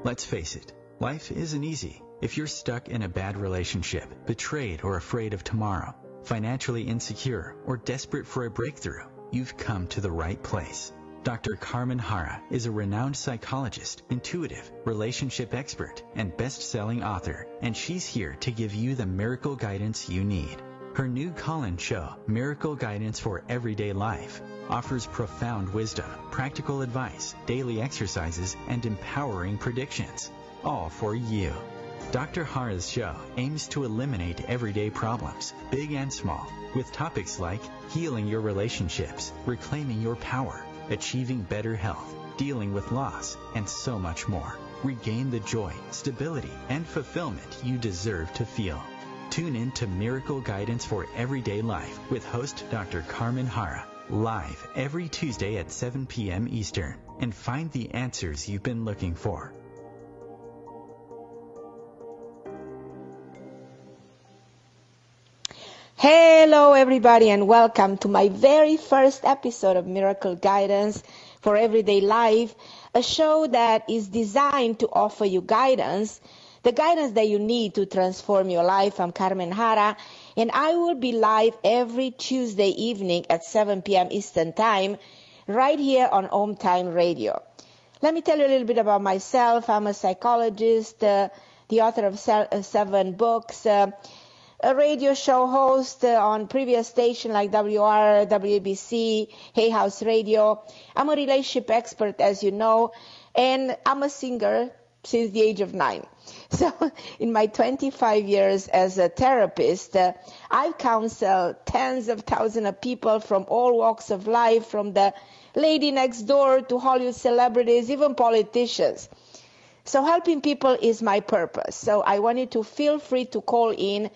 Let's face it, life isn't easy. If you're stuck in a bad relationship, betrayed or afraid of tomorrow, financially insecure, or desperate for a breakthrough, you've come to the right place. Dr. Carmen Hara is a renowned psychologist, intuitive, relationship expert, and best-selling author, and she's here to give you the miracle guidance you need. Her new call-in show, Miracle Guidance for Everyday Life, offers profound wisdom, practical advice, daily exercises, and empowering predictions, all for you. Dr. Hara's show aims to eliminate everyday problems, big and small, with topics like healing your relationships, reclaiming your power, achieving better health, dealing with loss, and so much more. Regain the joy, stability, and fulfillment you deserve to feel. Tune in to Miracle Guidance for Everyday Life with host Dr. Carmen Hara, live every Tuesday at 7 p.m. Eastern, and find the answers you've been looking for. Hello everybody, and welcome to my very first episode of Miracle Guidance for Everyday Life, a show that is designed to offer you guidance, the guidance that you need to transform your life. I'm Carmen Hara, and I will be live every Tuesday evening at 7 p.m. Eastern Time, right here on OMTimes Radio. Let me tell you a little bit about myself. I'm a psychologist, the author of 7 books, a radio show host on previous stations like WR, WABC, Hay House Radio. I'm a relationship expert, as you know, and I'm a singer since the age of 9. So in my 25 years as a therapist, I've counseled tens of thousands of people from all walks of life, from the lady next door to Hollywood celebrities, even politicians. So helping people is my purpose. So I want you to feel free to call in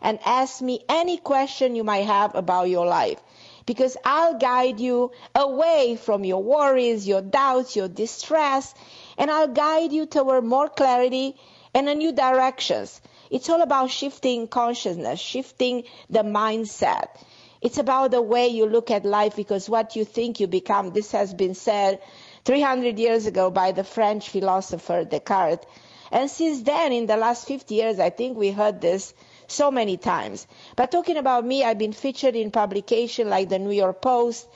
and ask me any question you might have about your life, because I'll guide you away from your worries, your doubts, your distress, and I'll guide you toward more clarity and a new directions. It's all about shifting consciousness, shifting the mindset. It's about the way you look at life, because what you think you become. This has been said 300 years ago by the French philosopher Descartes. And since then, in the last 50 years, I think we heard this so many times. But talking about me, I've been featured in publications like the New York Post,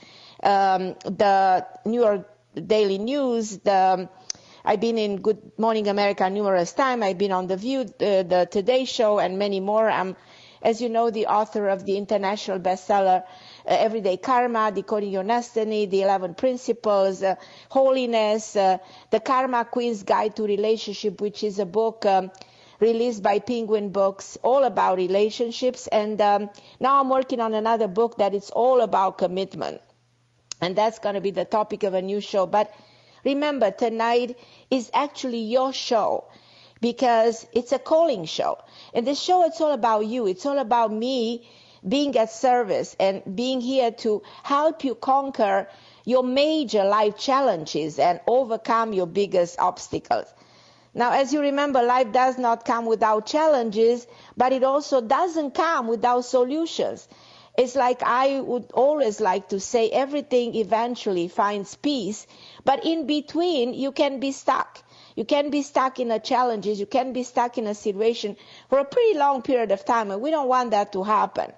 the New York Daily News, I've been in Good Morning America numerous times. I've been on The View, the Today Show, and many more. I'm, as you know, the author of the international bestseller, Everyday Karma, Decoding Your Destiny, The 11 Principles, Holiness, The Karma Queen's Guide to Relationship, which is a book released by Penguin Books, all about relationships. And now I'm working on another book that is all about commitment. And that's going to be the topic of a new show. But remember, tonight is actually your show, because it's a calling show. And this show, it's all about you. It's all about me being at service and being here to help you conquer your major life challenges and overcome your biggest obstacles. Now, as you remember, life does not come without challenges, but it also doesn't come without solutions. It's like I would always like to say, everything eventually finds peace, but in between, you can be stuck. You can be stuck in the challenges. You can be stuck in a situation for a pretty long period of time, and we don't want that to happen.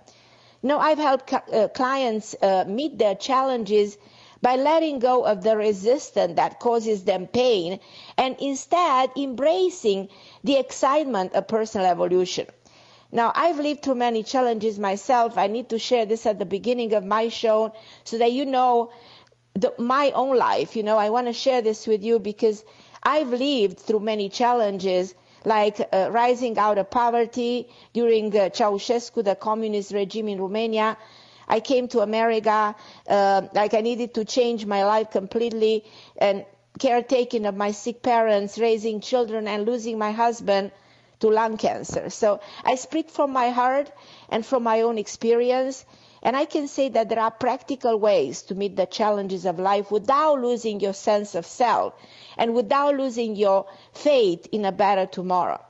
No, I've helped clients meet their challenges by letting go of the resistance that causes them pain and instead embracing the excitement of personal evolution. Now, I've lived through many challenges myself. I need to share this at the beginning of my show so that you know my own life. You know, I want to share this with you because I've lived through many challenges, like rising out of poverty during Ceausescu, the communist regime in Romania. I came to America, like I needed to change my life completely, and caretaking of my sick parents, raising children, and losing my husband to lung cancer. So I speak from my heart and from my own experience, and I can say that there are practical ways to meet the challenges of life without losing your sense of self and without losing your faith in a better tomorrow.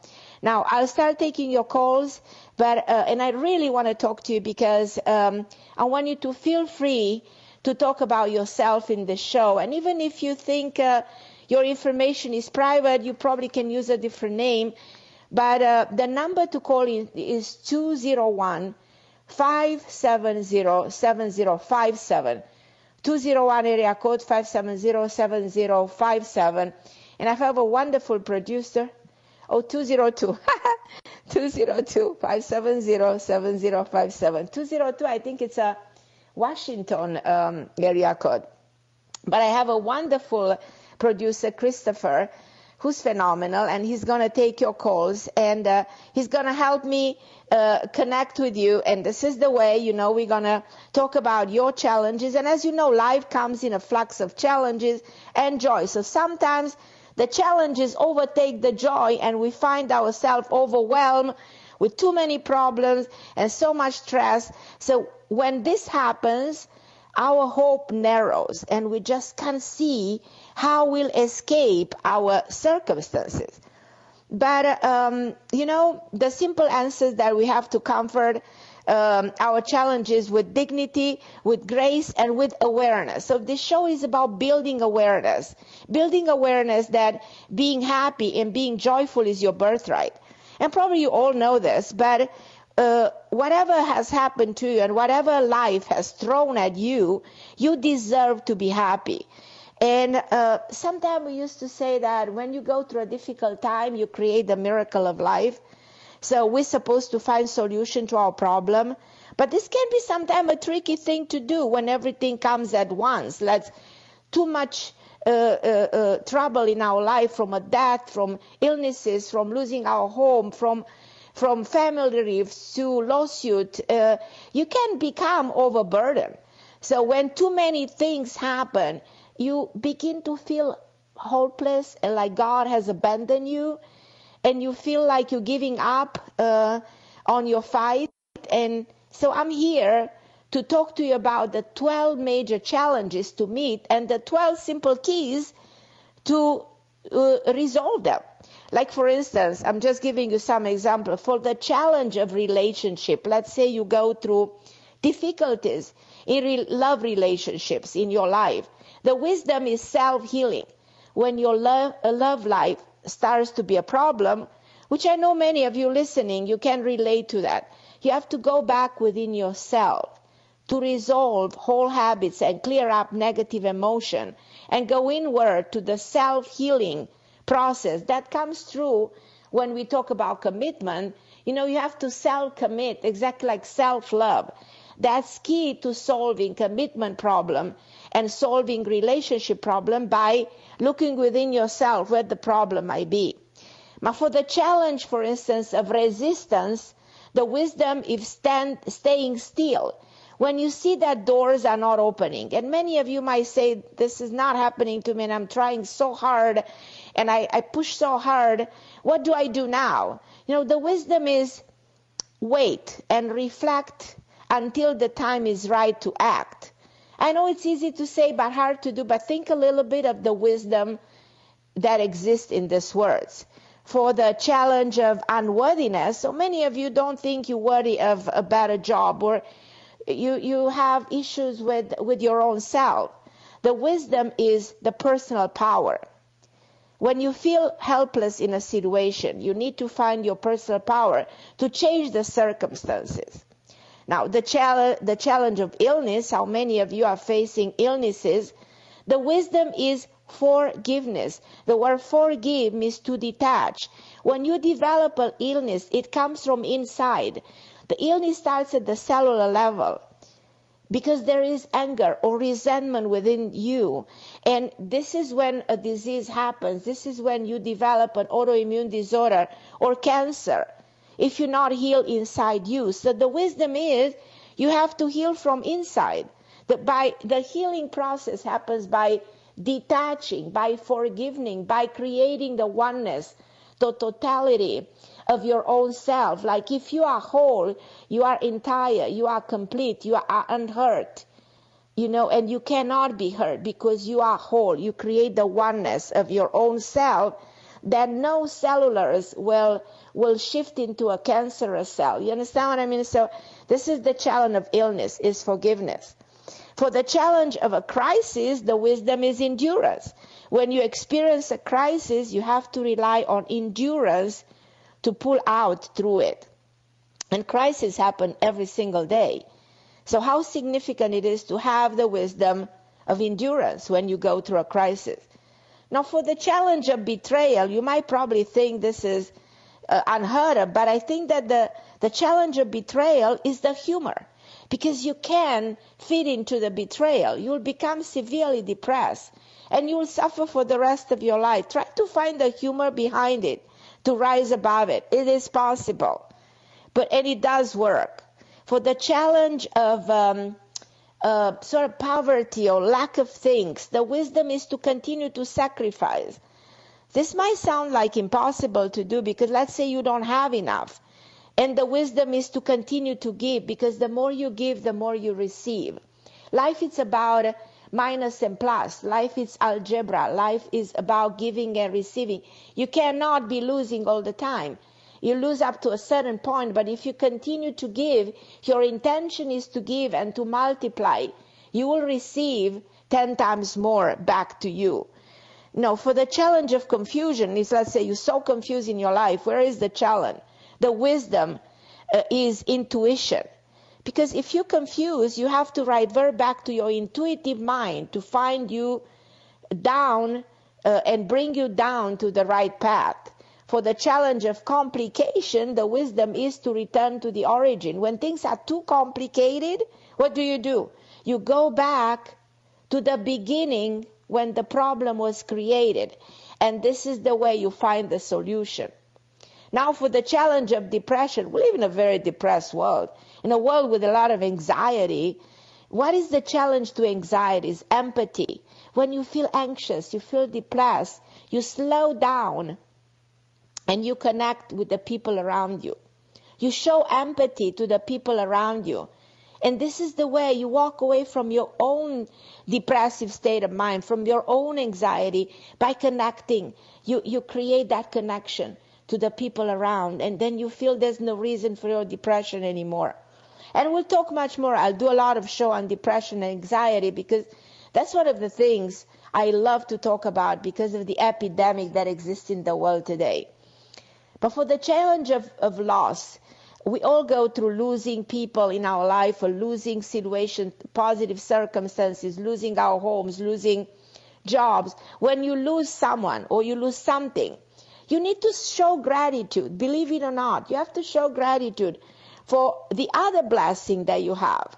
Now, I'll start taking your calls, but and I really want to talk to you because I want you to feel free to talk about yourself in the show. And even if you think your information is private. You probably can use a different name. But the number to call is 201-570-7057. 201 area code 570-7057. And I have a wonderful producer. Oh, 202. 202-570-7057. 202, I think it's a Washington area code. But I have a wonderful producer, Christopher, who's phenomenal, and he's going to take your calls, and he's going to help me connect with you. And this is the way, we're going to talk about your challenges. And as you know, life comes in a flux of challenges and joy. So sometimes the challenges overtake the joy, and we find ourselves overwhelmed with too many problems and so much stress. So when this happens, our hope narrows, and we just can't see how we'll escape our circumstances. But, the simple answer is that we have to comfort our challenges with dignity, with grace, and with awareness. So this show is about building awareness that being happy and being joyful is your birthright. And probably you all know this, but whatever has happened to you and whatever life has thrown at you, you deserve to be happy. And sometimes we used to say that when you go through a difficult time, you create the miracle of life. So we're supposed to find solution to our problem. But this can be sometimes a tricky thing to do when everything comes at once. Like too much trouble in our life, from a death, from illnesses, from losing our home, from family rifts to lawsuit, you can become overburdened. So when too many things happen, you begin to feel hopeless and like God has abandoned you, and you feel like you're giving up on your fight. And so I'm here to talk to you about the 12 major challenges to meet and the 12 simple keys to resolve them. Like, for instance, I'm just giving you some example. For the challenge of relationship, let's say you go through difficulties in love relationships in your life. The wisdom is self-healing. When your love life starts to be a problem, which I know many of you listening, you can relate to that. You have to go back within yourself to resolve whole habits and clear up negative emotion and go inward to the self-healing process that comes through when we talk about commitment. You have to self-commit, exactly like self-love. That's key to solving commitment problem and solving relationship problem, by looking within yourself where the problem might be. Now, for the challenge, for instance, of resistance, the wisdom is staying still. When you see that doors are not opening, and many of you might say, this is not happening to me, and I'm trying so hard, and I push so hard, what do I do now? The wisdom is wait and reflect until the time is right to act. I know it's easy to say but hard to do, but think a little bit of the wisdom that exists in these words. For the challenge of unworthiness, so many of you don't think you're worthy of a better job, or you have issues with your own self. The wisdom is the personal power. When you feel helpless in a situation, you need to find your personal power to change the circumstances. Now, the challenge of illness, how many of you are facing illnesses? The wisdom is forgiveness. The word forgive means to detach. When you develop an illness, it comes from inside. The illness starts at the cellular level because there is anger or resentment within you. And this is when a disease happens. This is when you develop an autoimmune disorder or cancer, if you're not healed inside you. So the wisdom is you have to heal from inside. The healing process happens by detaching, by forgiving, by creating the oneness, the totality of your own self. Like if you are whole, you are entire, you are complete, you are unhurt, and you cannot be hurt because you are whole. You create the oneness of your own self that no cellulars will shift into a cancerous cell. You understand what I mean? So this is the challenge of illness, is forgiveness. For the challenge of a crisis, the wisdom is endurance. When you experience a crisis, you have to rely on endurance to pull out through it. And crises happen every single day. So how significant it is to have the wisdom of endurance when you go through a crisis. Now, for the challenge of betrayal, you might probably think this is unheard of, but I think that the challenge of betrayal is the humor, because you can fit into the betrayal. You'll become severely depressed, and you'll suffer for the rest of your life. Try to find the humor behind it, to rise above it. It is possible, and it does work. For the challenge of sort of poverty or lack of things, the wisdom is to continue to sacrifice. This might sound like impossible to do, because let's say you don't have enough. And the wisdom is to continue to give, because the more you give, the more you receive. Life is about minus and plus. Life is algebra. Life is about giving and receiving. You cannot be losing all the time. You lose up to a certain point, but if you continue to give, your intention is to give and to multiply. You will receive 10 times more back to you. Now, for the challenge of confusion, is, let's say you're so confused in your life, where is the challenge? The wisdom is intuition. Because if you're confused, you have to revert back to your intuitive mind to find you down and bring you down to the right path. For the challenge of complication, the wisdom is to return to the origin. When things are too complicated, what do? You go back to the beginning when the problem was created. And this is the way you find the solution. Now, for the challenge of depression, we live in a very depressed world. In a world with a lot of anxiety. What is the challenge to anxiety? Is empathy. When you feel anxious, you feel depressed, you slow down and you connect with the people around you. You show empathy to the people around you. And this is the way you walk away from your own depressive state of mind, from your own anxiety, by connecting. You create that connection to the people around, and then you feel there's no reason for your depression anymore. And we'll talk much more. I'll do a lot of show on depression and anxiety, because that's one of the things I love to talk about because of the epidemic that exists in the world today. But for the challenge of loss, we all go through losing people in our life, or losing situations, positive circumstances, losing our homes, losing jobs. When you lose someone or you lose something, you need to show gratitude. Believe it or not, you have to show gratitude for the other blessing that you have,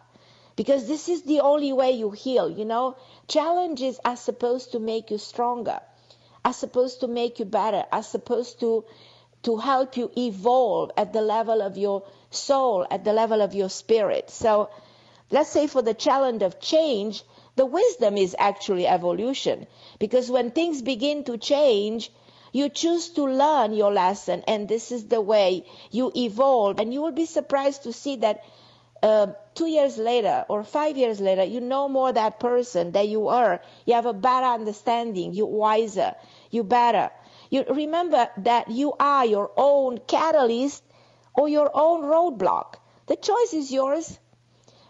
because this is the only way you heal. Challenges are supposed to make you stronger, are supposed to make you better, are supposed to help you evolve at the level of your soul, at the level of your spirit. So let's say for the challenge of change, the wisdom is actually evolution, because when things begin to change, you choose to learn your lesson, and this is the way you evolve. And you will be surprised to see that 2 years later or 5 years later, you know more that person that you are. You have a better understanding, you're wiser, you're better. You remember that you are your own catalyst or your own roadblock. The choice is yours.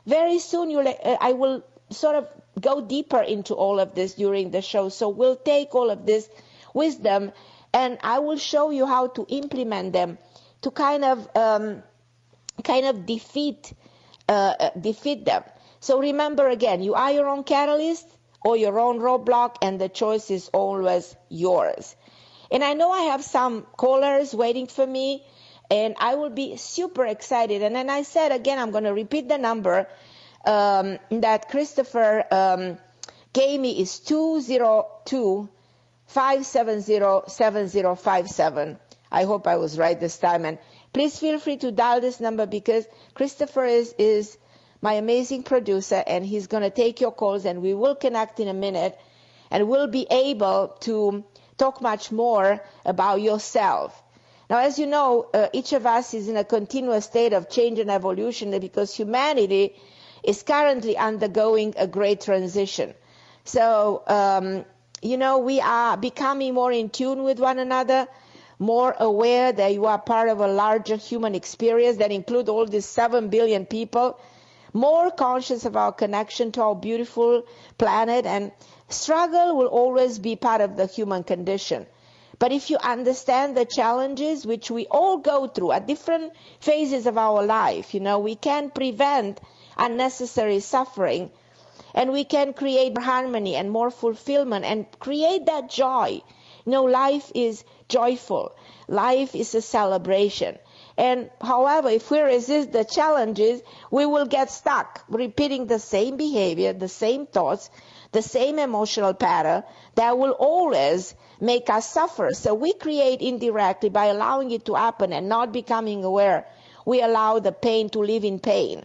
Very soon I will sort of go deeper into all of this during the show. So we'll take all of this wisdom and I will show you how to implement them to kind of defeat them. So remember again, you are your own catalyst or your own roadblock, and the choice is always yours. And I know I have some callers waiting for me, and I will be super excited. And then I said, again, I'm going to repeat the number that Christopher gave me is 202-570-7057. I hope I was right this time. And please feel free to dial this number, because Christopher is my amazing producer, and he's going to take your calls, and we will connect in a minute, and we'll be able to talk much more about yourself. Now, as you know, each of us is in a continuous state of change and evolution, because humanity is currently undergoing a great transition. So, we are becoming more in tune with one another, more aware that you are part of a larger human experience that includes all these 7 billion people. more conscious of our connection to our beautiful planet, and struggle will always be part of the human condition. But if you understand the challenges which we all go through at different phases of our life, we can prevent unnecessary suffering, and we can create harmony and more fulfillment and create that joy. Life is joyful. Life is a celebration. And however, if we resist the challenges, we will get stuck repeating the same behavior, the same thoughts, the same emotional pattern that will always make us suffer. So we create indirectly by allowing it to happen and not becoming aware. We allow the pain to live in pain.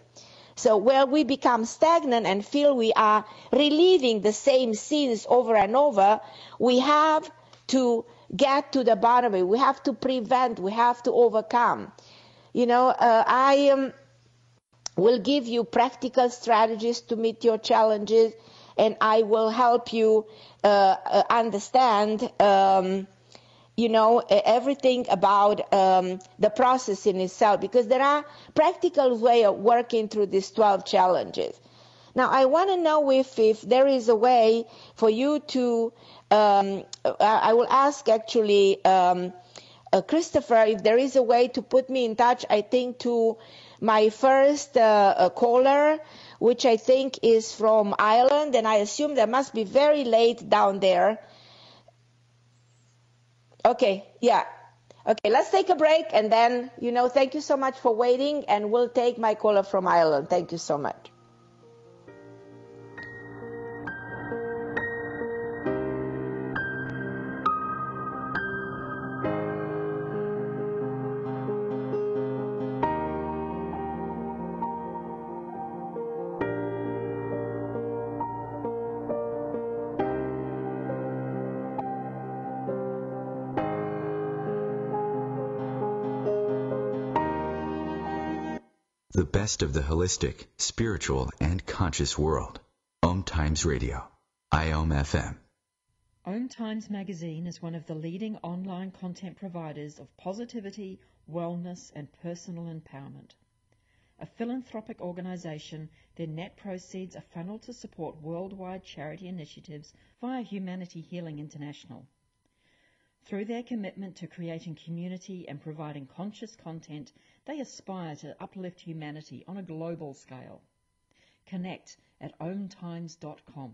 So where we become stagnant and feel we are reliving the same scenes over and over, we have to get to the bottom of it. We have to prevent, we have to overcome. I will give you practical strategies to meet your challenges, and I will help you understand, everything about the process in itself, because there are practical ways of working through these 12 challenges. Now, I want to know if there is a way for you to, I will ask actually Christopher if there is a way to put me in touch, I think, to my first caller, which I think is from Ireland, and I assume that must be very late down there. Okay, yeah. Okay, let's take a break, and then, thank you so much for waiting, and we'll take my caller from Ireland. Thank you so much. The best of the holistic, spiritual, and conscious world. OMTimes Radio. IOM FM. OMTimes magazine is one of the leading online content providers of positivity, wellness, and personal empowerment. A philanthropic organization, their net proceeds are funneled to support worldwide charity initiatives via Humanity Healing International. Through their commitment to creating community and providing conscious content, they aspire to uplift humanity on a global scale. Connect at omtimes.com.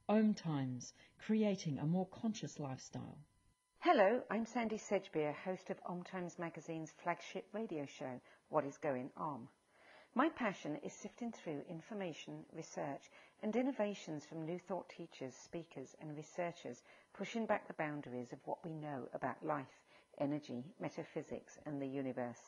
OMTimes, creating a more conscious lifestyle. Hello, I'm Sandy Sedgbeer, host of OMTimes Magazine's flagship radio show, What is Going On? My passion is sifting through information, research, and innovations from new thought teachers, speakers, and researchers, pushing back the boundaries of what we know about life, energy, metaphysics, and the universe.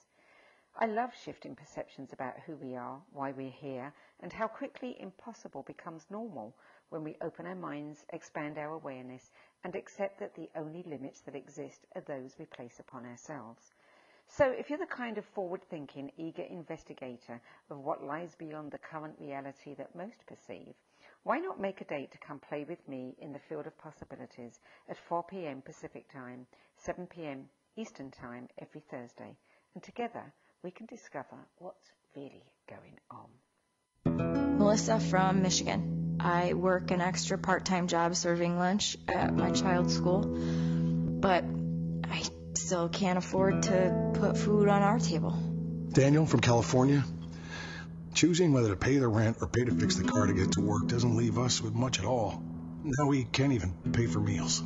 I love shifting perceptions about who we are, why we're here, and how quickly impossible becomes normal when we open our minds, expand our awareness, and accept that the only limits that exist are those we place upon ourselves. So if you're the kind of forward-thinking, eager investigator of what lies beyond the current reality that most perceive, why not make a date to come play with me in the field of possibilities at 4 p.m. Pacific Time, 7 p.m. Eastern Time every Thursday, and together we can discover what's really going on. Melissa from Michigan. I work an extra part-time job serving lunch at my child's school, but I still can't afford to put food on our table. Daniel from California. Choosing whether to pay the rent or pay to fix the car to get to work doesn't leave us with much at all. Now we can't even pay for meals.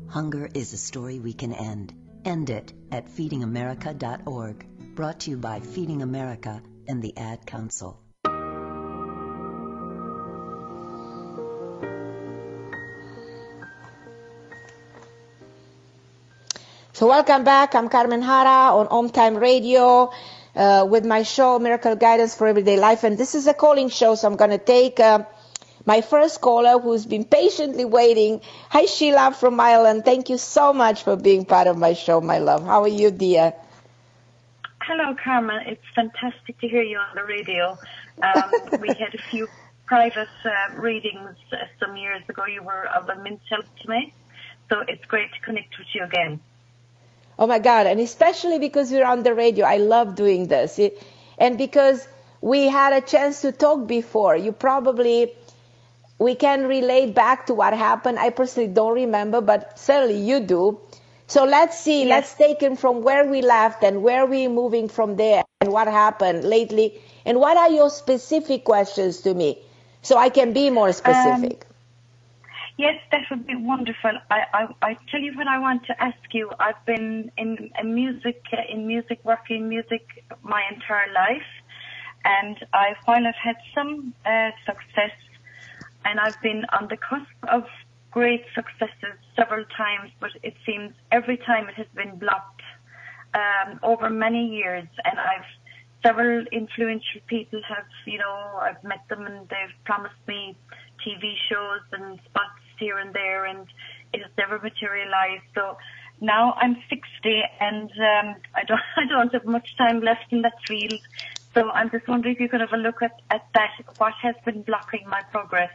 Hunger is a story we can end. End it at feedingamerica.org. Brought to you by Feeding America and the Ad Council. So welcome back. I'm Carmen Hara on OMTime Radio with my show, Miracle Guidance for Everyday Life. And this is a calling show, so I'm going to take my first caller who's been patiently waiting. Hi, Sheila from Ireland. Thank you so much for being part of my show, my love. How are you, dear? Hello, Carmen. It's fantastic to hear you on the radio. We had a few private readings some years ago. You were of immense help to me. So it's great to connect with you again. Oh, my God. And especially because we're on the radio. I love doing this. And because we had a chance to talk before. We can relate back to what happened. I personally don't remember, but certainly you do. So let's see, let's take it from where we left and where we're moving from there and what happened lately. And what are your specific questions to me so I can be more specific? Yes, that would be wonderful. I tell you what I want to ask you. I've been in music, working in music my entire life. And while I've had some success, and I've been on the cusp of great successes several times, but it seems every time it has been blocked over many years. And several influential people have, I've met them and they've promised me TV shows and spots here and there, and it has never materialized. So now I'm 60 and I don't have much time left in that field. So I'm just wondering if you could have a look at that. What has been blocking my progress?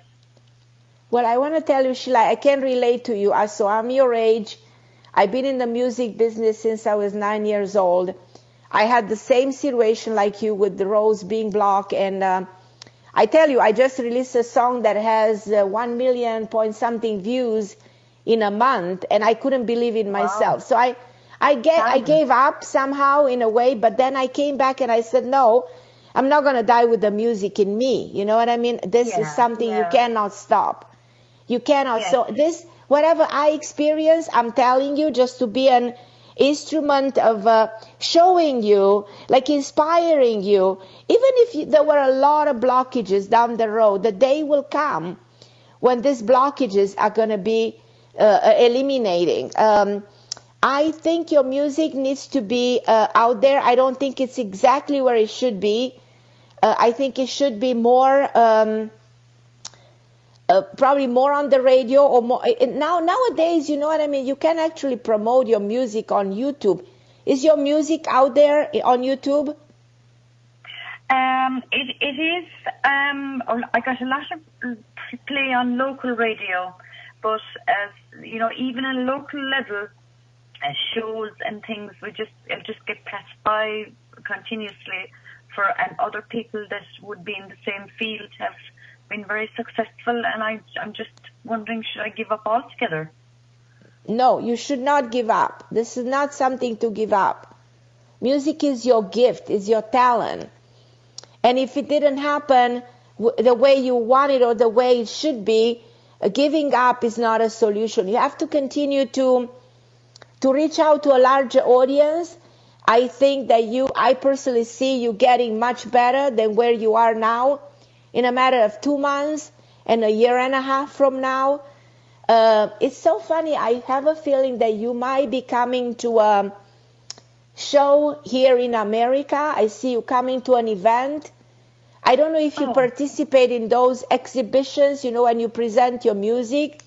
Well, I want to tell you, Sheila, I can relate to you. So I'm your age. I've been in the music business since I was 9 years old. I had the same situation like you with the roads being blocked. And I tell you, I just released a song that has 1 million point something views in a month, and I couldn't believe it myself. So I gave up somehow in a way, but then I came back and I said, no, I'm not going to die with the music in me. You know what I mean? This is something you cannot stop. You cannot. So this, whatever I experience, I'm telling you, just to be an instrument of showing you, like inspiring you. Even if there were a lot of blockages down the road, the day will come when these blockages are going to be eliminating. I think your music needs to be out there. I don't think it's exactly where it should be. I think it should be more, probably more on the radio or more. Nowadays, you know what I mean? You can actually promote your music on YouTube. Is your music out there on YouTube? It is. I got a lot of play on local radio, but even on local level, shows and things, it'll just get passed by continuously and other people that would be in the same field have been very successful, and I'm just wondering, should I give up altogether? No, you should not give up. This is not something to give up. Music is your gift, is your talent. And if it didn't happen the way you want it or the way it should be, giving up is not a solution. You have to continue to reach out to a larger audience. I think that I personally see you getting much better than where you are now in a matter of 2 months and a year and a half from now. It's so funny. I have a feeling that you might be coming to a show here in America. I see you coming to an event. I don't know if you participate in those exhibitions, when you present your music.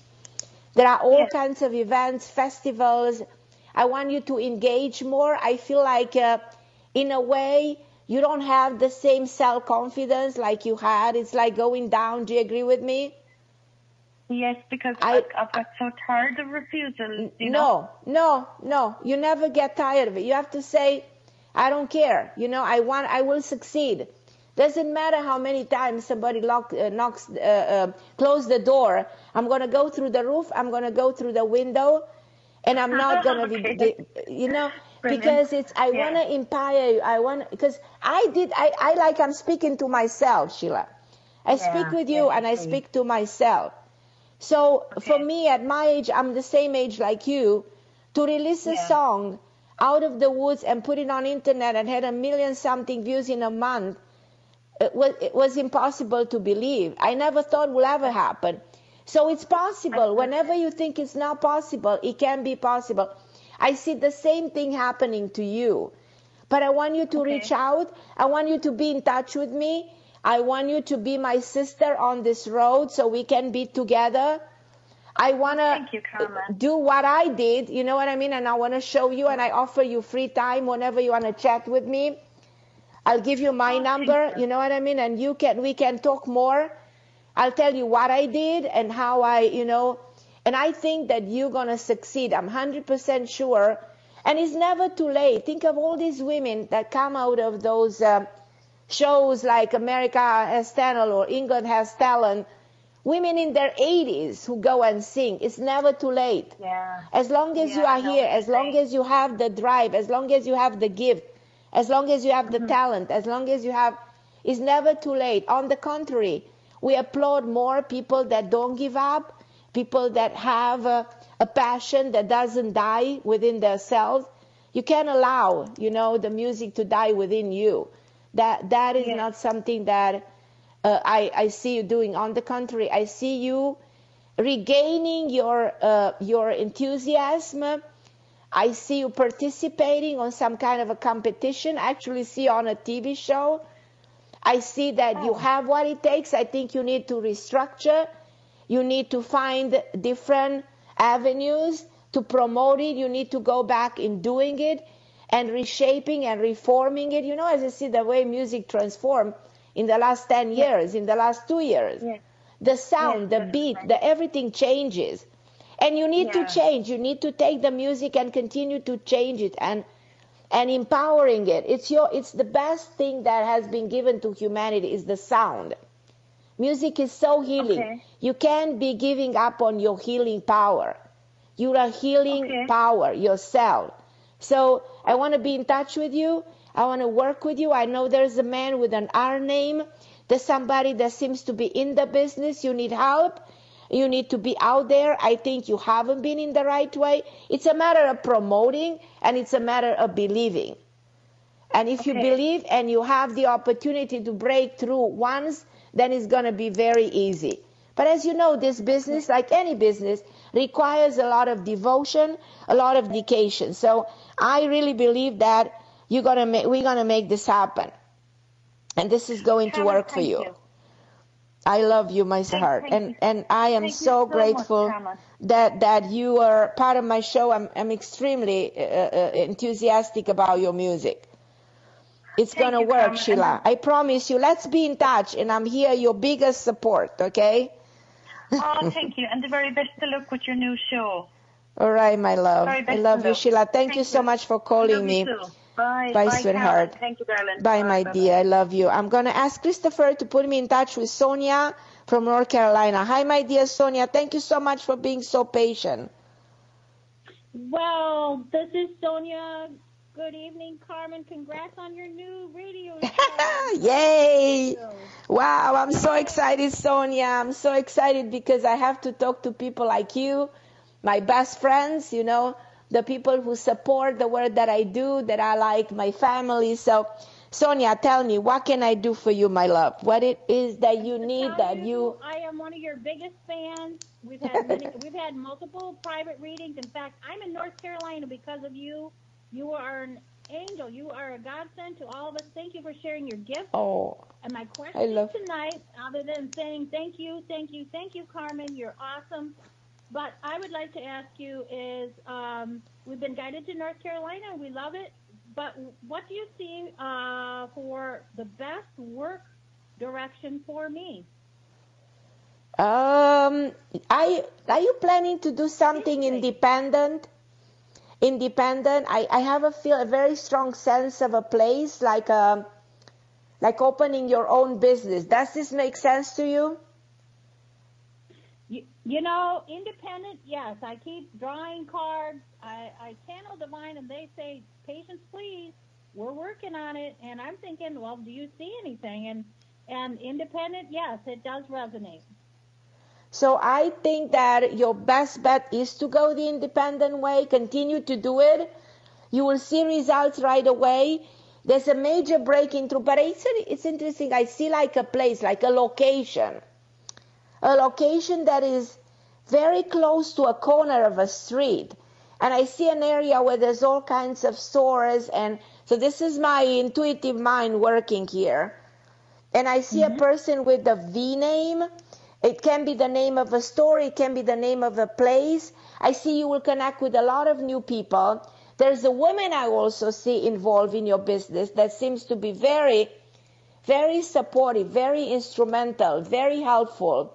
There are all kinds of events, festivals. I want you to engage more. I feel like, in a way, you don't have the same self-confidence like you had. It's like going down. Do you agree with me? Yes, because I've got so tired of refusal. No. You never get tired of it. You have to say, I don't care. I will succeed. Doesn't matter how many times somebody close the door. I'm going to go through the roof. I'm going to go through the window. And I'm not going to be, because I want to inspire you. Because I'm speaking to myself, Sheila. I speak with you and I speak to myself. So for me, at my age, I'm the same age like you, to release a song out of the woods and put it on internet and had 1 million something views in a month, it was impossible to believe. I never thought it would ever happen. So it's possible. Whenever you think it's not possible, it can be possible. I see the same thing happening to you. But I want you to reach out. I want you to be in touch with me. I want you to be my sister on this road so we can be together. I want to do what I did, you know what I mean? And I want to show you, and I offer you free time whenever you want to chat with me. I'll give you my number, you know what I mean? And we can talk more. I'll tell you what I did and how and I think that you're going to succeed. I'm 100% sure. And it's never too late. Think of all these women that come out of those shows like America Has Talent or England Has Talent, women in their 80s who go and sing. It's never too late. Yeah. As long as you are here, as long as you have the drive, as long as you have the gift, as long as you have the talent, as long as you have, it's never too late. On the contrary, we applaud more people that don't give up, people that have a passion that doesn't die within themselves. You can't allow, the music to die within you. That is not something that I see you doing. On the contrary, I see you regaining your enthusiasm. I see you participating on some kind of a competition. I actually see you on a TV show. I see that you have what it takes. I think you need to restructure. You need to find different avenues to promote it. You need to go back in doing it and reshaping and reforming it. As I see the way music transformed in the last 10 years, in the last 2 years. The sound, the beat, everything changes. And you need to change. You need to take the music and continue to change it and empowering it. It's the best thing that has been given to humanity is the sound. Music is so healing. Okay. You can't be giving up on your healing power. You're a healing power yourself. So I want to be in touch with you. I want to work with you. I know there's a man with an R name. There's somebody that seems to be in the business. You need help. You need to be out there. I think you haven't been in the right way. It's a matter of promoting, and it's a matter of believing. And if you believe and you have the opportunity to break through once, then it's going to be very easy. But as you know, this business, like any business, requires a lot of devotion, a lot of dedication. So I really believe that we're going to make this happen. And this is going to work for you. I love you, my heart. And I am so grateful that you are part of my show. I'm extremely enthusiastic about your music. It's going to work, Carmen. Sheila. I promise you. Let's be in touch. And I'm here, your biggest support, okay? Oh, thank you. And the very best of luck with your new show. All right, my love. I love you, Sheila. Thank you so much for calling me. Bye. Bye, sweetheart. Carmen. Thank you, darling. Bye, my dear. I love you. I'm going to ask Christopher to put me in touch with Sonia from North Carolina. Hi, my dear Sonia. Thank you so much for being so patient. Well, this is Sonia. Good evening, Carmen. Congrats on your new radio show. Yay! Wow, I'm so excited, Sonia. I'm so excited because I have to talk to people like you, my best friends, the people who support the work that I do, that are like my family. So, Sonia, tell me, what can I do for you, my love? What it is that you need that you... I am one of your biggest fans. We've had multiple private readings. In fact, I'm in North Carolina because of you. You are an angel. You are a godsend to all of us. Thank you for sharing your gift. Oh, and my question tonight, other than saying thank you, Carmen, you're awesome. But I would like to ask you is, we've been guided to North Carolina. We love it. But what do you see for the best work direction for me? Are you planning to do something independent? I have a very strong sense of a place, like opening your own business. Does this make sense to you? Independent, yes. I keep drawing cards. I channel divine, and they say, patience, please. We're working on it. And I'm thinking, well, do you see anything? And independent, yes, it does resonate. So I think that your best bet is to go the independent way. Continue to do it. You will see results right away. There's a major breaking through. But it's interesting. I see like a place, like a location that is very close to a corner of a street. And I see an area where there's all kinds of stores. And so this is my intuitive mind working here. And I see a person with a V name. It can be the name of a store. It can be the name of a place. I see you will connect with a lot of new people. There's a woman I also see involved in your business that seems to be very, very supportive, very instrumental, very helpful.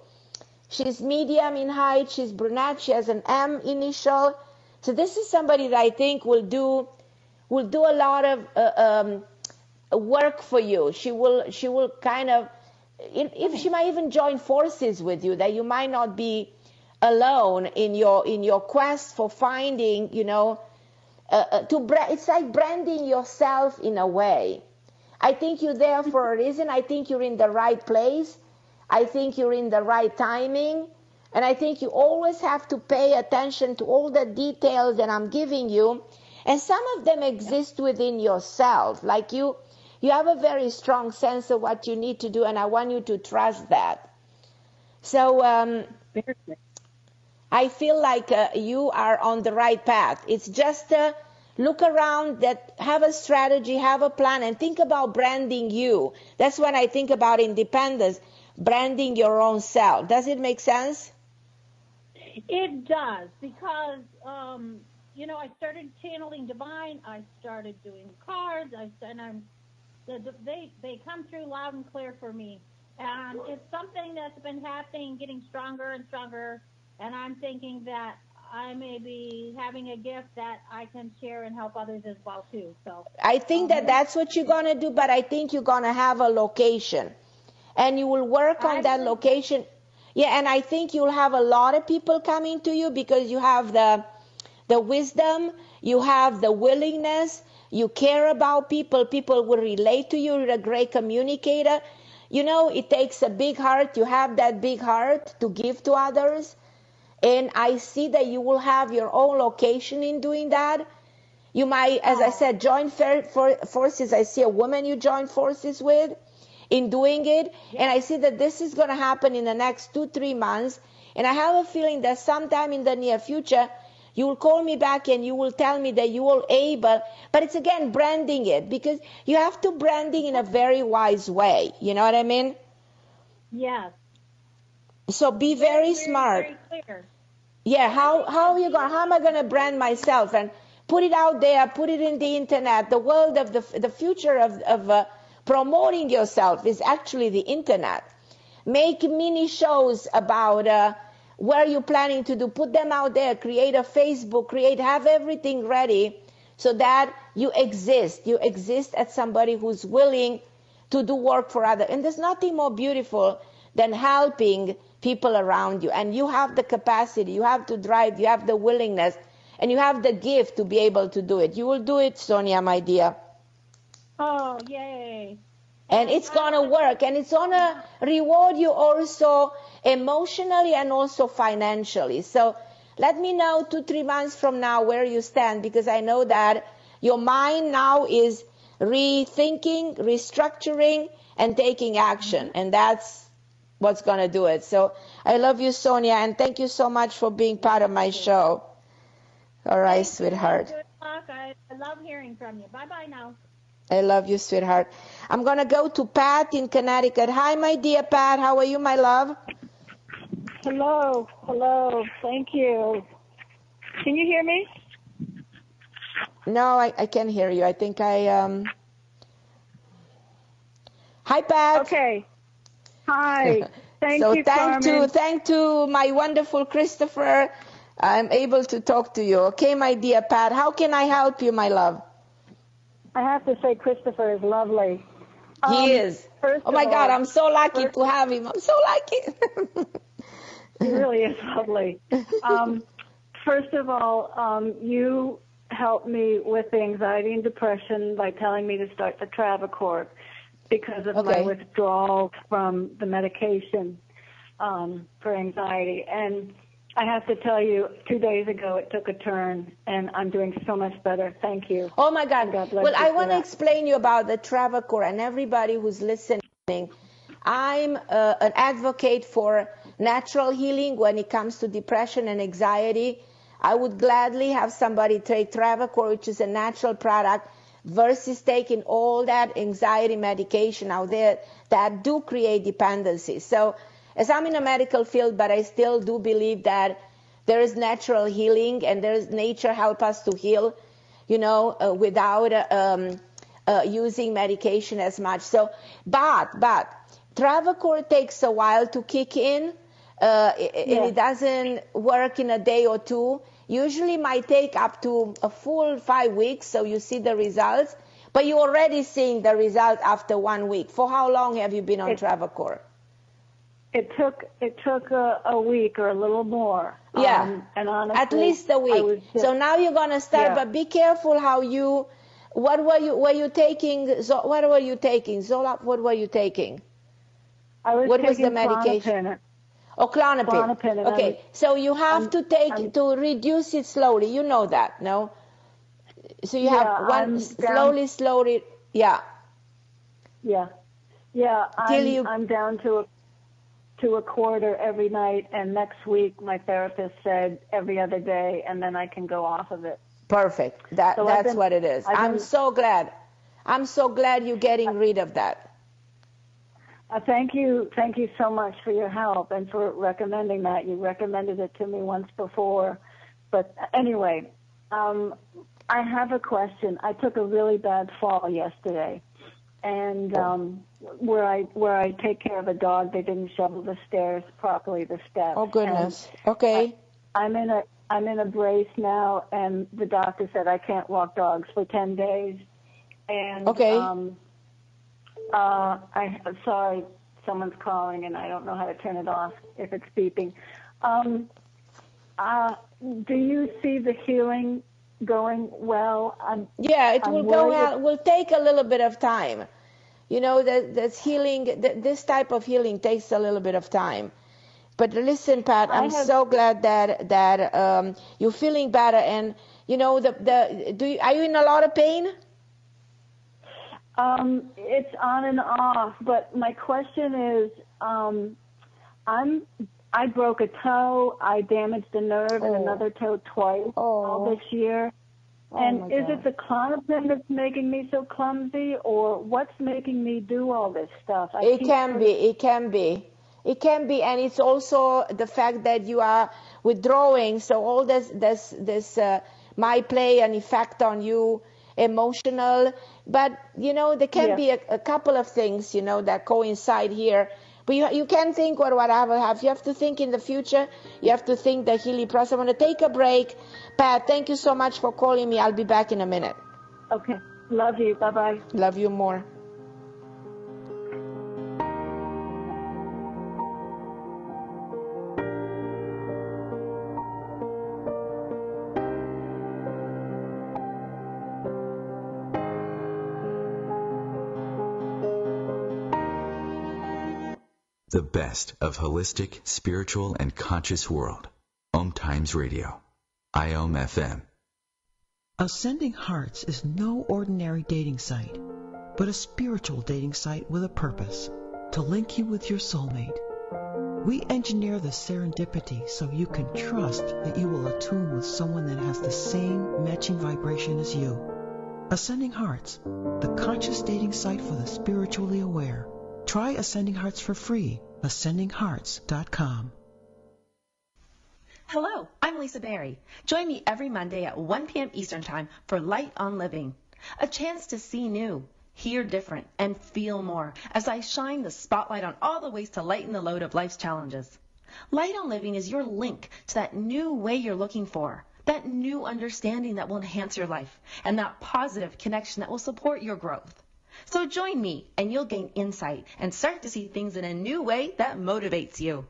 She's medium in height. She's brunette. She has an M initial. So this is somebody that I think will do a lot of work for you. She will kind of, if she might even join forces with you, that you might not be alone in your quest for finding, it's like branding yourself in a way. I think you're there for a reason. I think you're in the right place. I think you're in the right timing. And I think you always have to pay attention to all the details that I'm giving you. And some of them exist within yourself. Like you have a very strong sense of what you need to do, and I want you to trust that. So I feel like you are on the right path. It's just look around, have a strategy, have a plan, and think about branding you. That's when I think about independence, branding your own self. Does it make sense? It does, because, I started channeling divine. I started doing cards. They come through loud and clear for me. And it's something that's been happening, getting stronger and stronger. And I'm thinking that I may be having a gift that I can share and help others as well, too. So I think that's what you're going to do, but I think you're going to have a location. And you will work on that location. Yeah, and I think you'll have a lot of people coming to you because you have the wisdom, you have the willingness, you care about people, people will relate to you, you're a great communicator. It takes a big heart, you have that big heart to give to others, and I see that you will have your own location in doing that. You might, as I said, join forces. I see a woman you join forces with in doing it. Yeah. And I see that this is going to happen in the next 2-3 months. And I have a feeling that sometime in the near future, you will call me back and you will tell me that you will able, but it's again branding it, because you have to branding in a very wise way. You know what I mean? Yes. So be very smart. Very clear. Yeah. How am I going to brand myself and put it out there, put it in the internet? The world of the future of promoting yourself is actually the internet. Make mini shows about where you're planning to do. Put them out there. Create a Facebook. Have everything ready so that you exist. You exist as somebody who's willing to do work for others. And there's nothing more beautiful than helping people around you. And you have the capacity. You have to drive. You have the willingness. And you have the gift to be able to do it. You will do it, Sonia, my dear. Oh, yay. And it's going to work, and it's going to reward you also emotionally and also financially. So let me know 2-3 months from now where you stand, because I know that your mind now is rethinking, restructuring, and taking action. And that's what's going to do it. So I love you, Sonia, and thank you so much for being part of my show. All right, sweetheart. Good luck. I love hearing from you. Bye-bye now. I love you, sweetheart. I'm going to go to Pat in Connecticut. Hi, my dear Pat. How are you, my love? Hello. Thank you. Can you hear me? No, I can't hear you. I think Hi, Pat. Okay. Hi. Thank you, Carmen. Thank to my wonderful Christopher, I'm able to talk to you. Okay, my dear Pat. How can I help you, my love? I have to say Christopher is lovely. He is. Oh, my God, I'm so lucky to have him. I'm so lucky. He really is lovely. First of all, you helped me with anxiety and depression by telling me to start the Travacor because of my withdrawal from the medication for anxiety. And I have to tell you, 2 days ago it took a turn, and I'm doing so much better. Thank you. Oh, my God. Well, I want to explain you about the Travacor, and everybody who's listening. I'm an advocate for natural healing when it comes to depression and anxiety. I would gladly have somebody take Travacor, which is a natural product, versus taking all that anxiety medication out there that do create dependency. So as I'm in a medical field, but I still do believe that there is natural healing and there's nature help us to heal, without using medication as much. So, but Travacor takes a while to kick in. It doesn't work in a day or two. Usually might take up to a full 5 weeks, so you see the results. But you're already seeing the result after 1 week. For how long have you been on Travacor? It took a week or a little more. Yeah, and honestly, at least a week. So now you're gonna start, but be careful how you. What were you taking? What were you taking? Zoloft. What were you taking? What was the medication? Klonopin. Okay, so you have to take to reduce it slowly. You know that, no? So you have one slowly. Yeah. I'm down to a quarter every night, and next week my therapist said every other day, and then I can go off of it. Perfect. That's what it is. I'm so glad. I'm so glad you're getting rid of that. Thank you so much for your help and for recommending that. You recommended it to me once before, but anyway, I have a question. I took a really bad fall yesterday, and where I take care of a dog, they didn't shovel the stairs properly, the steps. Oh goodness. Okay. I'm in a brace now, and the doctor said I can't walk dogs for 10 days. And I'm sorry, someone's calling, and I don't know how to turn it off if it's beeping. Do you see the healing going well? It will go well. It will take a little bit of time. You know, that's healing. This type of healing takes a little bit of time. But listen, Pat, I'm so glad that you're feeling better. And you know, are you in a lot of pain? It's on and off. But my question is, I broke a toe. I damaged a nerve and another toe twice all this year. And is it the Klonopin that's making me so clumsy, or what's making me do all this stuff? It can be, and it's also the fact that you are withdrawing. So all this might play an effect on you, emotional. But you know, there can be a couple of things, you know, that coincide here. But you can't think whatever. You have to think in the future. You have to think the healing process. I'm going to take a break. Pat, thank you so much for calling me. I'll be back in a minute. Okay. Love you. Bye-bye. Love you more. The best of holistic, spiritual, and conscious world. OMTimes Radio. IOM FM. Ascending Hearts is no ordinary dating site, but a spiritual dating site with a purpose, to link you with your soulmate. We engineer the serendipity so you can trust that you will attune with someone that has the same matching vibration as you. Ascending Hearts, the conscious dating site for the spiritually aware. Try Ascending Hearts for free. AscendingHearts.com. Hello, I'm Lisa Berry. Join me every Monday at 1 p.m. Eastern Time for Light on Living. A chance to see new, hear different, and feel more as I shine the spotlight on all the ways to lighten the load of life's challenges. Light on Living is your link to that new way you're looking for, that new understanding that will enhance your life, and that positive connection that will support your growth. So join me and you'll gain insight and start to see things in a new way that motivates you.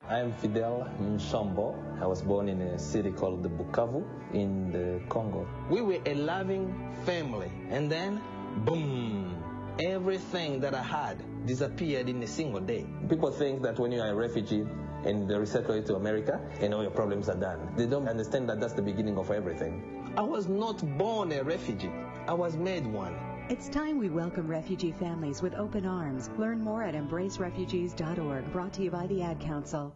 I'm Fidel Mshombo. I was born in a city called the Bukavu in the Congo. We were a loving family, and then, boom, everything that I had disappeared in a single day. People think that when you are a refugee and they resettle you to America, and all your problems are done. They don't understand that that's the beginning of everything. I was not born a refugee. I was made one. It's time we welcome refugee families with open arms. Learn more at embracerefugees.org, brought to you by the Ad Council.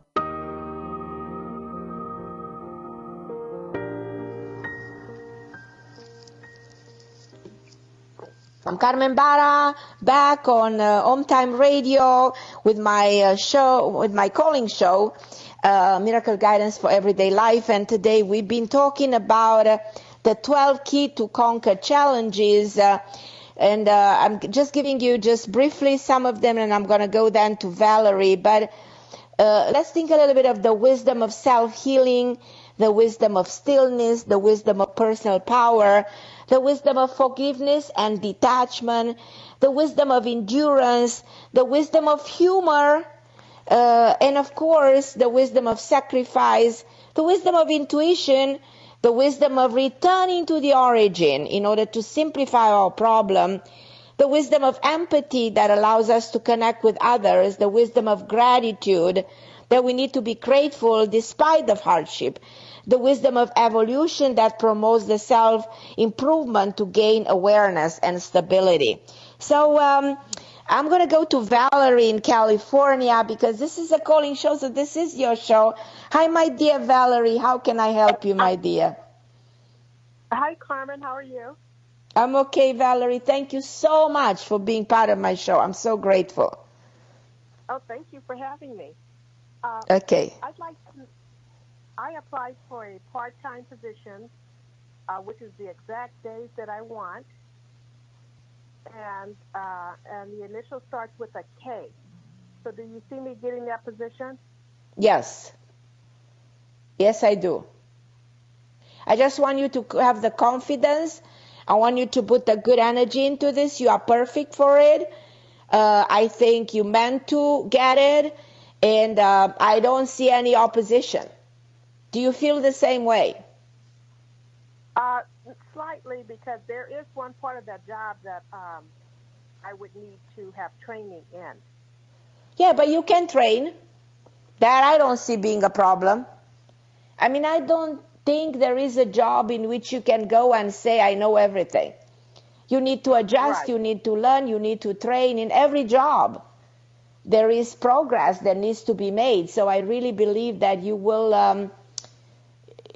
I'm Carmen Barra, back on OMTime Radio with my calling show, Miracle Guidance for Everyday Life. And today we've been talking about the 12 key to conquer challenges. And I'm just giving you just briefly some of them, and I'm going to go then to Valerie. But let's think a little bit of the wisdom of self-healing, the wisdom of stillness, the wisdom of personal power, the wisdom of forgiveness and detachment, the wisdom of endurance, the wisdom of humor, and of course, the wisdom of sacrifice, the wisdom of intuition, the wisdom of returning to the origin in order to simplify our problem, the wisdom of empathy that allows us to connect with others, the wisdom of gratitude, that we need to be grateful despite of hardship, the wisdom of evolution that promotes the self-improvement to gain awareness and stability. So I'm going to go to Valerie in California because this is a calling show, so this is your show. Hi, my dear Valerie. How can I help you, my dear? Hi, Carmen. How are you? I'm okay, Valerie. Thank you so much for being part of my show. I'm so grateful. Oh, thank you for having me. Okay. I applied for a part-time position, which is the exact days that I want, and the initial starts with a K. So do you see me getting that position? Yes. Yes, I do. I just want you to have the confidence. I want you to put the good energy into this. You are perfect for it. I think you meant to get it, and I don't see any opposition. Do you feel the same way? Slightly, because there is one part of that job that I would need to have training in. Yeah, but you can train. That I don't see being a problem. I mean, I don't think there is a job in which you can go and say, I know everything. You need to adjust, right. You need to learn, you need to train. In every job, there is progress that needs to be made. So I really believe that you will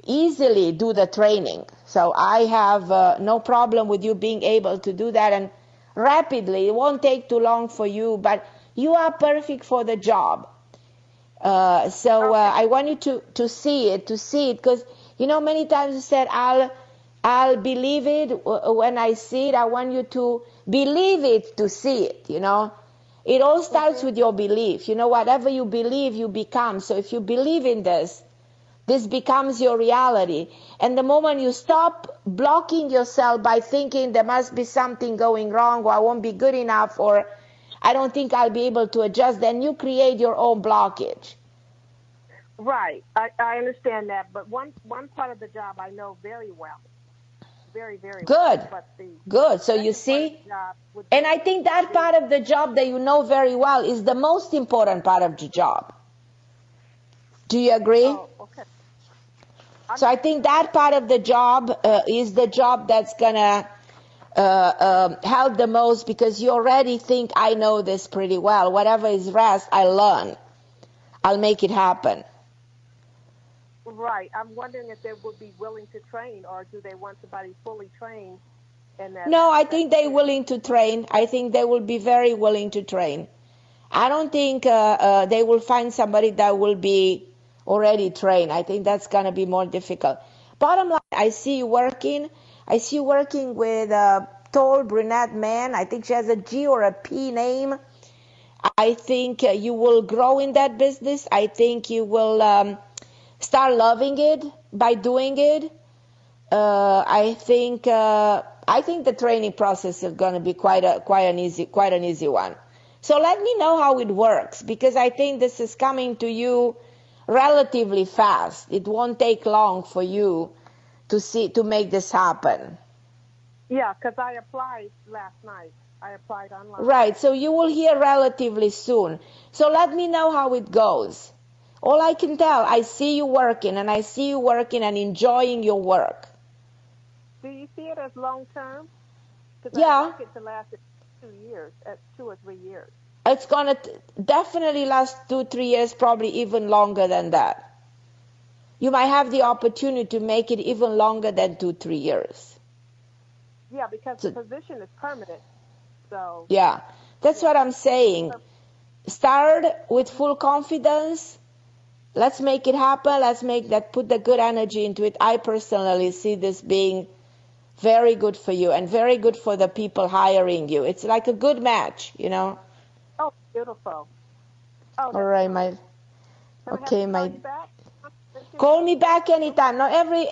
easily do the training. So I have no problem with you being able to do that, and rapidly. It won't take too long for you, but you are perfect for the job. I want you to see it, because, you know, many times you said, I'll believe it when I see it. I want you to believe it to see it, you know. It all starts with your belief. You know, whatever you believe, you become. So if you believe in this becomes your reality. And the moment you stop blocking yourself by thinking there must be something going wrong, or I won't be good enough, or I don't think I'll be able to adjust, then you create your own blockage. Right. I understand that. But one part of the job I know very well. Very, very good. Well. Good. So you see, and I think that part of the job that you know very well is the most important part of the job. Do you agree? Oh, okay. So I think that part of the job is the job that's gonna help the most, because you already think, I know this pretty well. Whatever is rest, I learn. I'll make it happen. Right. I'm wondering if they would be willing to train, or do they want somebody fully trained? No, I think they're willing to train. I think they will be very willing to train. I don't think they will find somebody that will be already trained. I think that's going to be more difficult. Bottom line, I see you working. I see you working with a tall brunette man. I think she has a G or a P name. I think you will grow in that business. I think you will start loving it by doing it. I think the training process is going to be quite an easy one. So let me know how it works, because I think this is coming to you relatively fast. It won't take long for you to make this happen. Yeah, because I applied last night. I applied online. Right, so you will hear relatively soon. So let me know how it goes. All I can tell, I see you working, and I see you working and enjoying your work. Do you see it as long term? Yeah. I want it to last 2 years, 2 or 3 years. It's going to definitely last 2-3 years, probably even longer than that. You might have the opportunity to make it even longer than 2-3 years. Yeah, because the position is permanent. So. Yeah, that's what I'm saying. Start with full confidence. Let's make it happen. Let's put the good energy into it. I personally see this being very good for you and very good for the people hiring you. It's like a good match, you know. Oh, beautiful. All right, my. Okay, my. Call me back anytime. No, every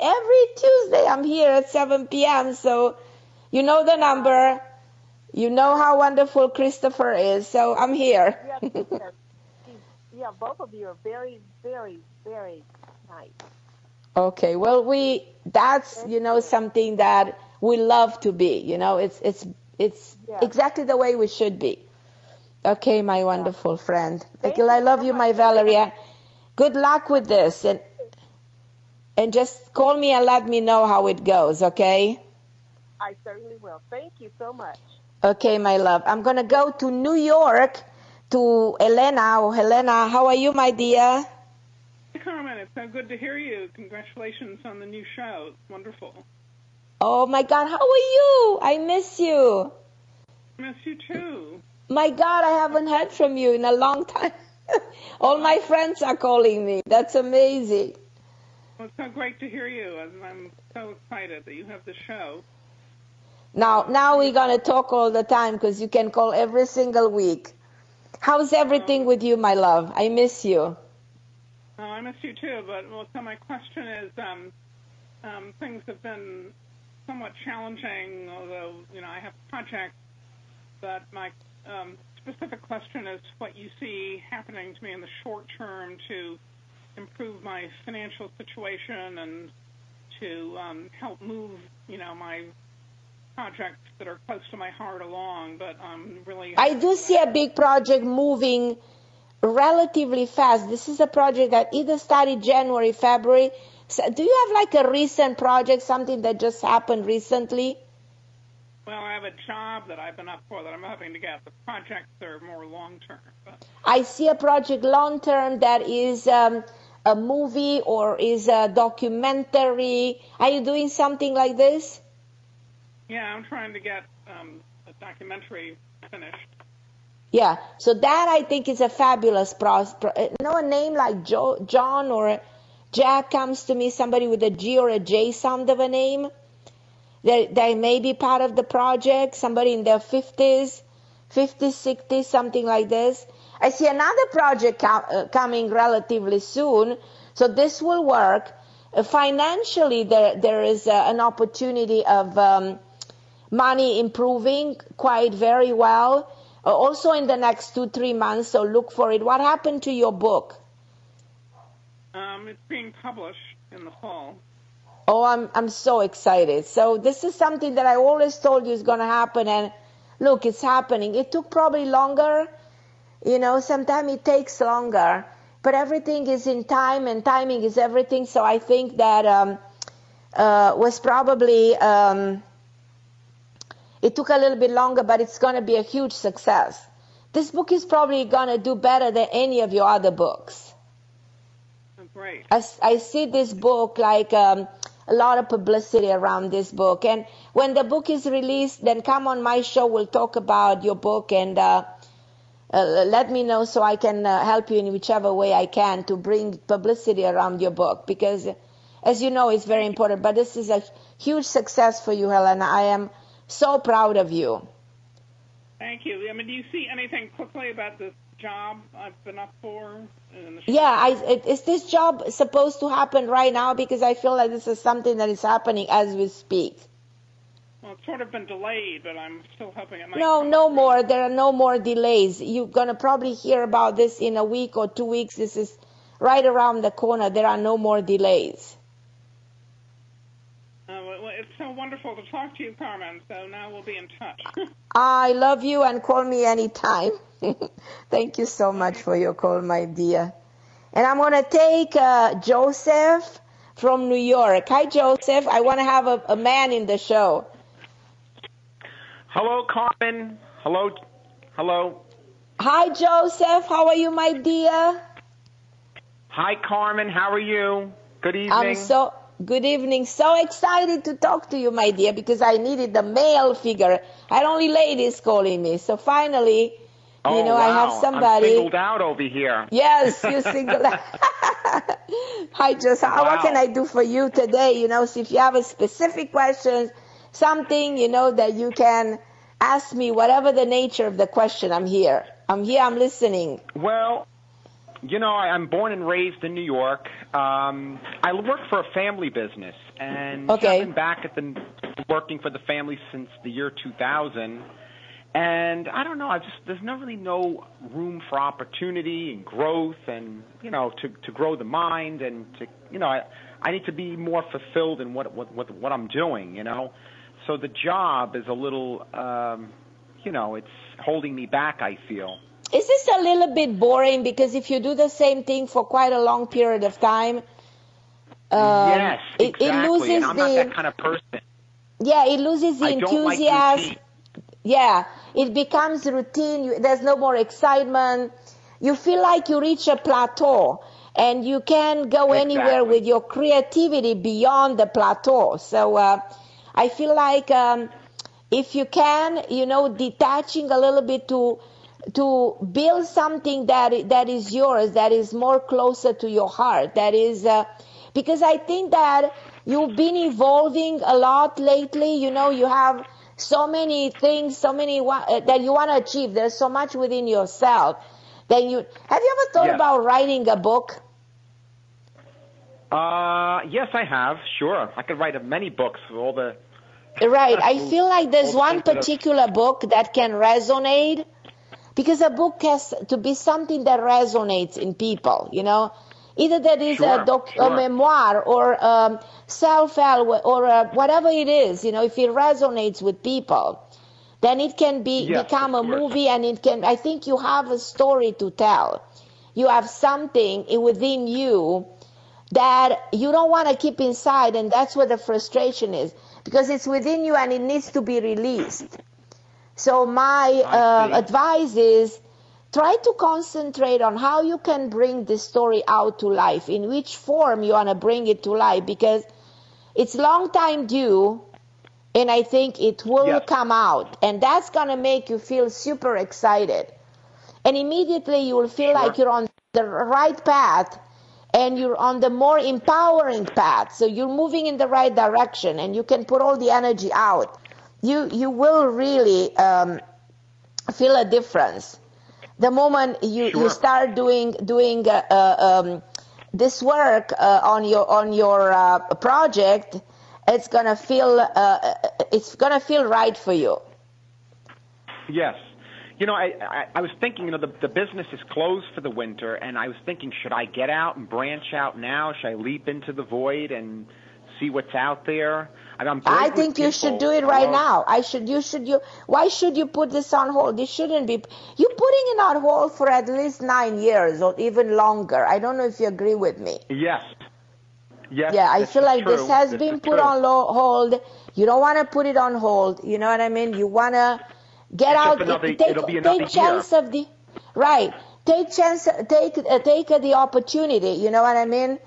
Tuesday I'm here at 7 p.m. So you know the number. You know how wonderful Christopher is. So I'm here. Yeah, both of you are very, very, very nice. Okay. Well, that's, something that we love to be. It's exactly the way we should be. Okay, my wonderful friend. I love you, my Valeria. Good luck with this. And just call me and let me know how it goes, okay? I certainly will. Thank you so much. Okay, my love. I'm going to go to New York to Elena. Oh, Helena, how are you, my dear? Hey, Carmen, it's so good to hear you. Congratulations on the new show. It's wonderful. Oh, my God, how are you? I miss you. I miss you, too. My God, I haven't heard from you in a long time. All my friends are calling me. That's amazing. Well, it's so great to hear you. I'm so excited that you have the show. Now we're going to talk all the time because you can call every single week. How's everything with you, my love? I miss you. Oh, I miss you too, so my question is, things have been somewhat challenging, although, I have projects, but my specific question is what you see happening to me in the short term to improve my financial situation and to help move, my projects that are close to my heart along, but really... I do see a big project moving relatively fast. This is a project that either started January, February. So do you have like a recent project, something that just happened recently? Well, I have a job that I've been up for that I'm hoping to get. The projects are more long-term. I see a project long-term that is a movie or is a documentary. Are you doing something like this? Yeah, I'm trying to get a documentary finished. Yeah, so that I think is a fabulous a name like John or Jack comes to me, somebody with a G or a J sound of a name. They may be part of the project, somebody in their 50s, 60s, something like this. I see another project coming relatively soon, so this will work. Financially, there is an opportunity of money improving quite very well. Also in the next 2-3 months, so look for it. What happened to your book? It's being published in the fall. Oh, I'm so excited. So this is something that I always told you is going to happen, and look, it's happening. It took probably longer. Sometimes it takes longer, but everything is in time, and timing is everything. So I think that was probably... it took a little bit longer, but it's going to be a huge success. This book is probably going to do better than any of your other books. Great. I see this book like a lot of publicity around this book. And when the book is released, then come on my show. We'll talk about your book and let me know so I can help you in whichever way I can to bring publicity around your book. Because, as you know, it's very important. But this is a huge success for you, Helena. I am so proud of you. Thank you. Do you see anything quickly about this job I've been up for? Is this job supposed to happen right now? Because I feel like this is something that is happening as we speak. Well, it's sort of been delayed, but I'm still hoping it might. No more. There are no more delays. You're going to probably hear about this in a week or 2 weeks. This is right around the corner. There are no more delays. It's so wonderful to talk to you, Carmen. So now we'll be in touch. I love you, and call me anytime. Thank you so much for your call, my dear. And I'm going to take Joseph from New York. Hi, Joseph. I want to have a man in the show. Hello, Carmen. Hello. Hi, Joseph. How are you, my dear? Hi, Carmen. How are you? Good evening. Good evening. So excited to talk to you, my dear, because I needed the male figure. I had only ladies calling me. So finally, wow. I have somebody. I'm singled out over here. Yes, you're singled out. Hi, Joseph. Wow. What can I do for you today? So if you have a specific question, something, that you can ask me, whatever the nature of the question, I'm here. I'm listening. Well, I'm born and raised in New York. I work for a family business, and I've been back working for the family since the year 2000. And I don't know, there's no room for opportunity and growth, and to grow the mind, and I need to be more fulfilled in what I'm doing. So the job is a little, it's holding me back, I feel. Is this a little bit boring? Because if you do the same thing for quite a long period of time, yes, exactly. It loses and I'm not that kind of person. Yeah, it loses the enthusiasm. Yeah, it becomes routine. There's no more excitement. You feel like you reach a plateau, and you can't go anywhere with your creativity beyond the plateau. So I feel like if you can, detaching a little bit to build something that is yours, that is more closer to your heart, that is because I think that you've been evolving a lot lately. You have so many things, that you want to achieve. There's so much within yourself. Have you ever thought about writing a book? Yes, I have. Sure, I could write many books with all the. Right. I feel like there's one particular book that can resonate. Because a book has to be something that resonates in people, Either that is a memoir or self-help or whatever it is, if it resonates with people, then it can become a movie, and I think you have a story to tell. You have something within you that you don't want to keep inside, and that's where the frustration is, because it's within you and it needs to be released. So my advice is try to concentrate on how you can bring this story out to life, in which form you want to bring it to life, because it's long time due, and I think it will come out, and that's going to make you feel super excited. And immediately you will feel like you're on the right path, and you're on the more empowering path. So you're moving in the right direction, and you can put all the energy out. You will really feel a difference the moment you start doing this work on your project. It's gonna feel right for you. Yes. I was thinking, the business is closed for the winter, and I was thinking, should I get out and branch out now? Should I leap into the void and see what's out there? I think you should do it right now. Why should you put this on hold? This shouldn't be. You're putting it on hold for at least 9 years or even longer. I don't know if you agree with me. Yes. Yes. Yeah, I feel like true. This has been put on hold. You don't want to put it on hold. You know what I mean? You want to get out. Take chance of the right. Take the opportunity. You know what I mean?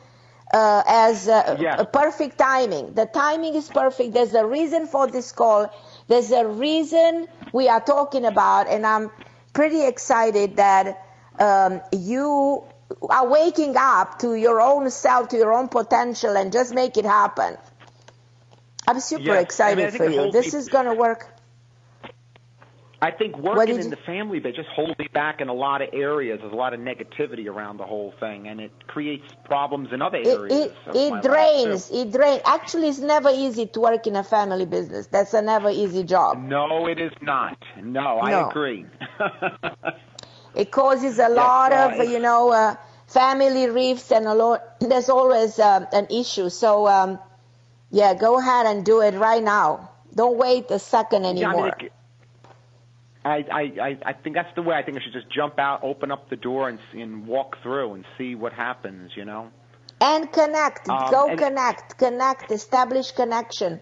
As a perfect timing. The timing is perfect. There's a reason for this call. There's a reason we are talking about, and I'm pretty excited that you are waking up to your own self, to your own potential, and just make it happen. I'm super excited for you. This is going to work. I think working in the family bit just holds me back in a lot of areas. There's a lot of negativity around the whole thing, and it creates problems in other areas. It drains. Actually, it's never easy to work in a family business. That's a never easy job. No, it is not. No, I agree. It causes a lot of, family rifts, and there's always an issue. So, go ahead and do it right now. Don't wait a second anymore. I think that's the way. I think I should just jump out, open up the door, and walk through and see what happens, And connect. Connect, establish connection.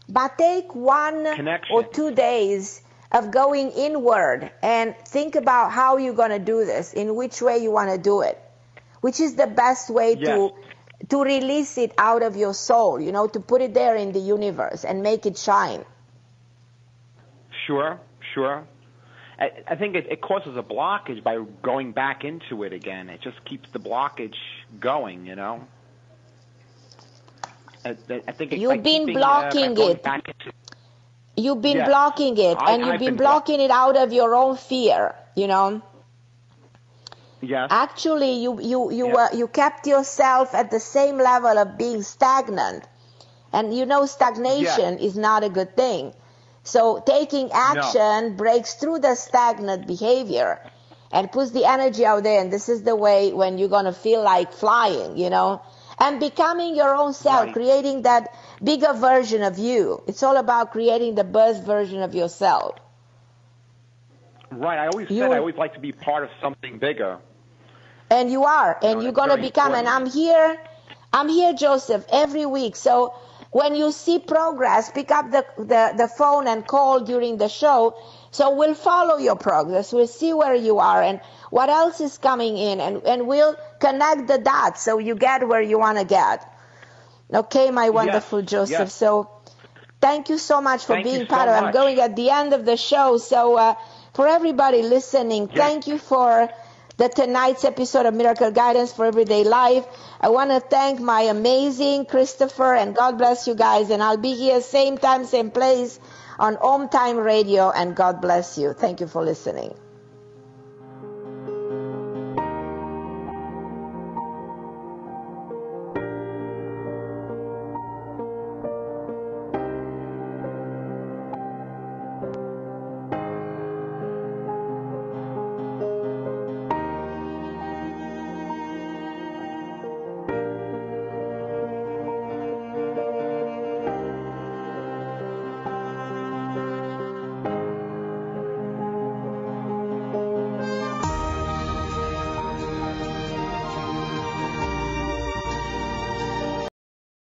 But take 1 or 2 days of going inward and think about how you're going to do this, in which way you want to do it, which is the best way to release it out of your soul, to put it there in the universe and make it shine. Sure. I think it causes a blockage by going back into it again. It just keeps the blockage going, I think you've been blocking it. You've been blocking it, and you've been blocking it out of your own fear, Yes. Actually, you kept yourself at the same level of being stagnant. And you know stagnation is not a good thing. So taking action breaks through the stagnant behavior and puts the energy out there. And this is the way when you're going to feel like flying, you know, and becoming your own self, creating that bigger version of you. It's all about creating the best version of yourself. Right. I always said I always like to be part of something bigger. And you are. And you're going to become. Important. And I'm here, Joseph, every week. So when you see progress, pick up the phone and call during the show. So we'll follow your progress. We'll see where you are and what else is coming in. And we'll connect the dots so you get where you want to get. Okay, my wonderful Joseph. Yes. So thank you so much for being part of it. I'm going at the end of the show. So for everybody listening, thank you for tonight's episode of Miracle Guidance for Everyday Life. I want to thank my amazing Christopher, and God bless you guys. And I'll be here same time, same place on OMTime Radio, and God bless you. Thank you for listening.